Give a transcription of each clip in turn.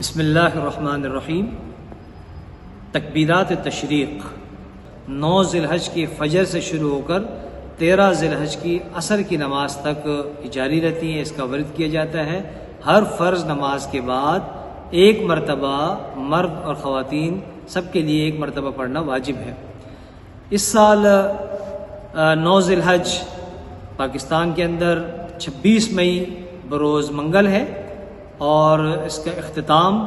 بسم اللہ الرحمن الرحیم۔ تکبیرات تشریق 9 ذی الحج کی فجر سے شروع ہو کر 13 ذی الحج کی عصر کی نماز تک جاری رہتی ہیں۔ اس کا ورد کیا جاتا ہے۔ ہر فرض نماز کے بعد ایک مرتبہ مرد اور خواتین سب کے لیے ایک مرتبہ پڑھنا واجب ہے۔ اس سال 9 ذی الحج پاکستان کے اندر 26 مئی بروز منگل ہے اور اس کا اختتام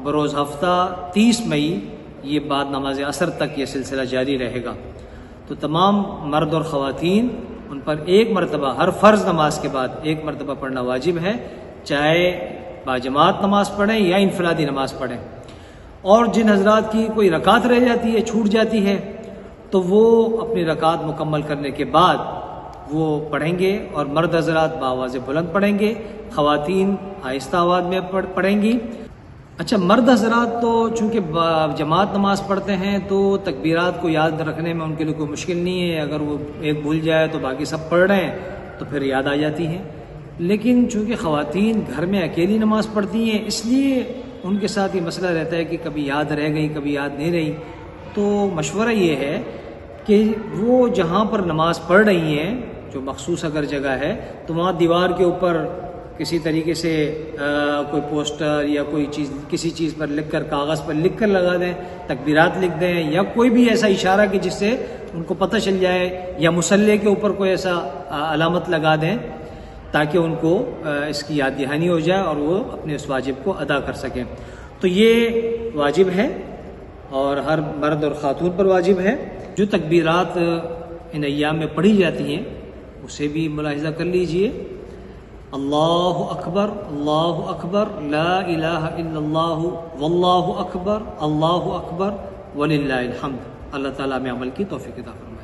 بروز ہفتہ 30 مئی، یہ بعد نماز عصر تک یہ سلسلہ جاری رہے گا۔ تو تمام مرد اور خواتین ان پر ایک مرتبہ ہر فرض نماز کے بعد ایک مرتبہ پڑھنا واجب ہے، چاہے باجماعت نماز پڑھیں یا انفرادی نماز پڑھیں۔ اور جن حضرات کی کوئی رکعت رہ جاتی ہے، چھوٹ جاتی ہے، تو وہ اپنی رکعت مکمل کرنے کے بعد وہ پڑھیں گے، اور مرد حضرات بآواز بلند پڑھیں گے، خواتین آہستہ آواز میں پڑھیں گی۔ اچھا، مرد حضرات تو چونکہ جماعت نماز پڑھتے ہیں تو تکبیرات کو یاد رکھنے میں ان کے لیے کوئی مشکل نہیں ہے۔ اگر وہ ایک بھول جائے تو باقی سب پڑھ رہے ہیں تو پھر یاد آ جاتی ہیں۔ لیکن چونکہ خواتین گھر میں اکیلی نماز پڑھتی ہیں، اس لیے ان کے ساتھ یہ مسئلہ رہتا ہے کہ کبھی یاد رہ گئی، کبھی یاد نہیں رہی۔ تو مشورہ یہ ہے کہ وہ جہاں پر نماز پڑھ رہی ہیں، جو مخصوص اگر جگہ ہے، تو وہاں دیوار کے اوپر کسی طریقے سے کوئی پوسٹر یا کوئی چیز کسی چیز پر لکھ کر، کاغذ پر لکھ کر لگا دیں، تکبیرات لکھ دیں، یا کوئی بھی ایسا اشارہ کہ جس سے ان کو پتہ چل جائے، یا مصلی کے اوپر کوئی ایسا علامت لگا دیں تاکہ ان کو اس کی یاد دہانی ہو جائے اور وہ اپنے اس واجب کو ادا کر سکیں۔ تو یہ واجب ہے اور ہر مرد اور خاتون پر واجب ہے۔ جو تکبیرات ان ایام میں پڑھی جاتی ہیں اسے بھی ملاحظہ کر لیجئے۔ اللہ اکبر، اللہ اکبر، لا الہ الا اللہ، واللہ اکبر، اللہ اکبر، وللہ الحمد۔ اللہ تعالیٰ میں عمل کی توفیق عطا فرمائے۔